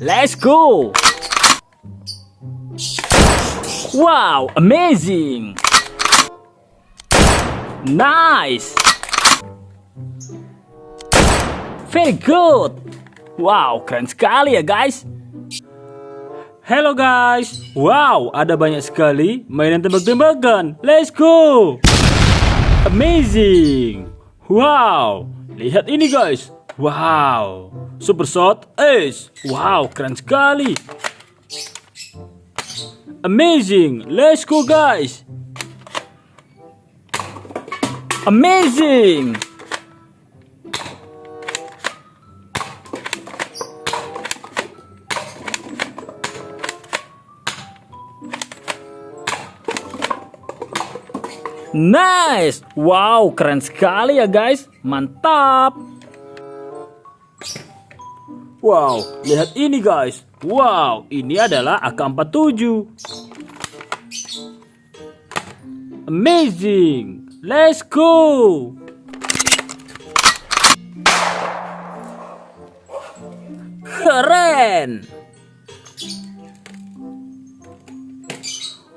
Let's go. Wow, amazing. Nice. Very good. Wow, keren sekali ya guys. Hello guys. Wow, ada banyak sekali mainan tembak-tembakan. Let's go. Amazing. Wow, lihat ini guys. Wow, super shot ace. Wow, keren sekali. Amazing. Let's go guys. Amazing. Nice. Wow, keren sekali ya guys. Mantap. Wow, lihat ini guys. Wow, ini adalah AK47. Amazing. Let's go. Keren.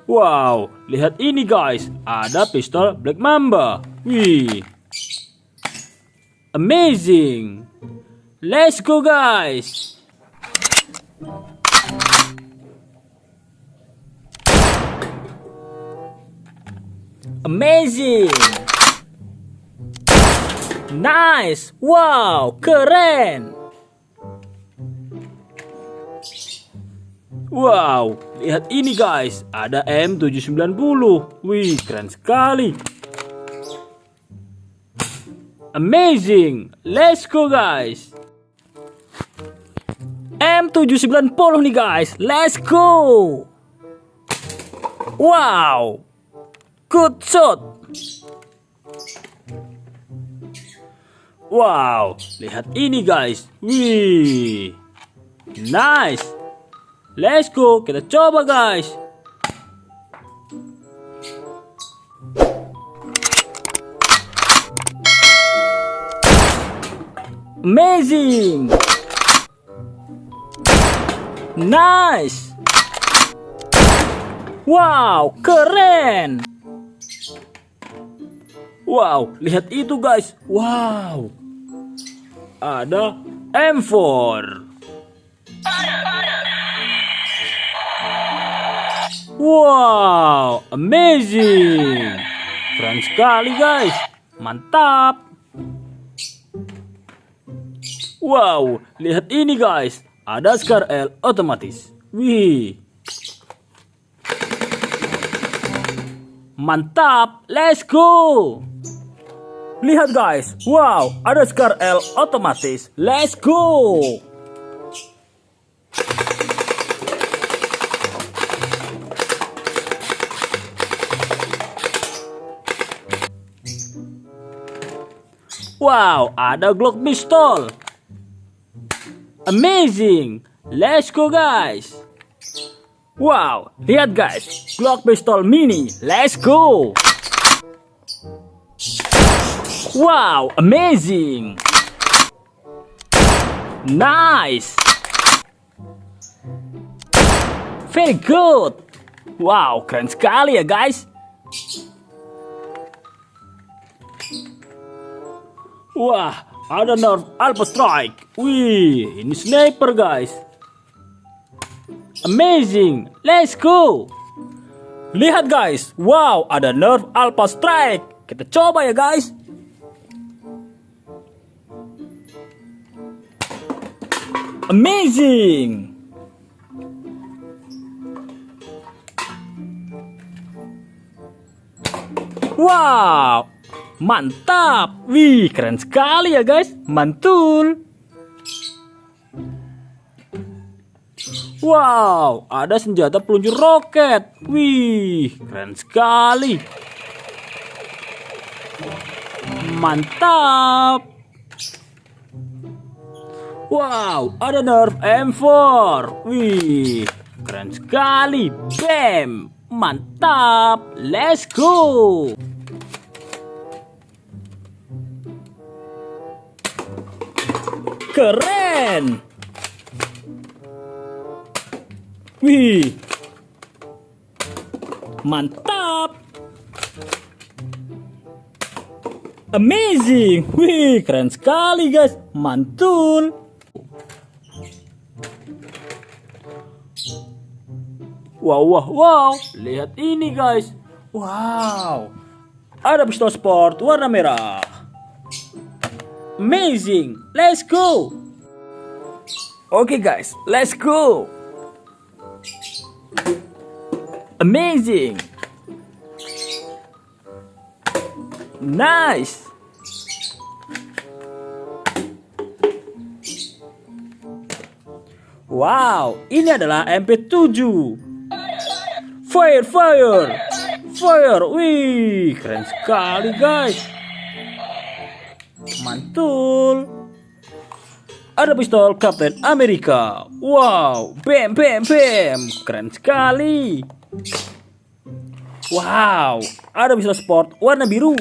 Wow, lihat ini guys. Ada pistol Black Mamba. Wih. Amazing. Let's go guys. Amazing. Nice. Wow, keren. Wow, lihat ini guys. Ada M790. Wih, keren sekali. Amazing. Let's go guys. M790 nih guys. Let's go. Wow. Good shot. Wow, lihat ini guys. Wih. Nice. Let's go. Kita coba guys. Amazing. Nice. Wow, keren. Wow, lihat itu guys. Wow. Ada M4. Wow, amazing. Keren sekali guys. Mantap. Wow, lihat ini guys. Ada Scar L otomatis. Wih. Mantap. Let's go. Lihat guys. Wow, ada Scar L otomatis. Let's go. Wow, ada Glock pistol. Amazing. Let's go guys. Wow, lihat guys. Glock pistol mini. Let's go. Wow, amazing. Nice. Very good. Wow, keren sekali ya guys. Wah, ada Nerf Alpha Strike. Wih, ini sniper guys. Amazing. Let's go. Lihat guys. Wow, ada Nerf Alpha Strike. Kita coba ya guys. Amazing. Wow. Mantap. Wih, keren sekali ya guys. Mantul. Wow, ada senjata peluncur roket. Wih, keren sekali. Mantap. Wow, ada Nerf M4. Wih, keren sekali. Bam. Mantap. Let's go. Keren. Wih, mantap. Amazing. Wih, keren sekali guys. Mantul. Wow. Lihat ini guys. Wow. Ada pistol sport warna merah. Amazing. Let's go. Oke guys, let's go. Amazing. Nice. Wow, ini adalah MP7. Fire. Wih, keren sekali guys. Mantul. Ada pistol Captain America. Wow, bam. Keren sekali. Wow, ada pistol sport warna biru.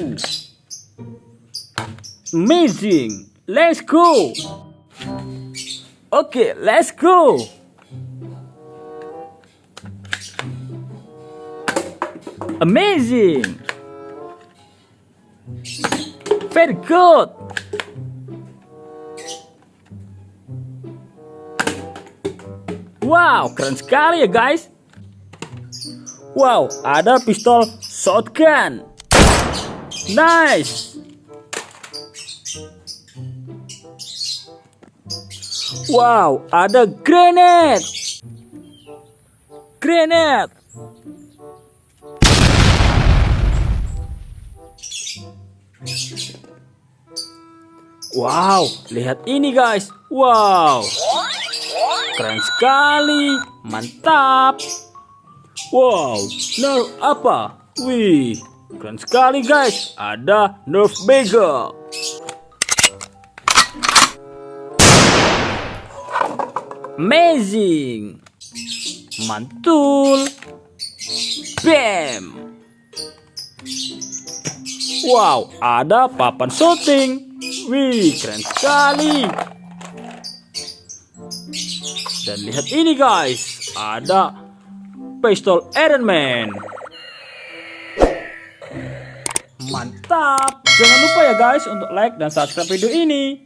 Amazing. Let's go. Oke, let's go. Amazing. Very good. Wow, keren sekali ya guys. Wow, ada pistol shotgun. Nice. Wow, ada grenade. Wow, lihat ini guys. Wow, keren sekali. Mantap. Wow, Nerf apa? Wih, keren sekali guys. Ada Nerf Bagel. Amazing. Mantul. Bam. Wow, ada papan shooting. Wih, keren sekali. Dan lihat ini guys, ada pistol Iron Man. Mantap. Jangan lupa ya guys untuk like dan subscribe video ini.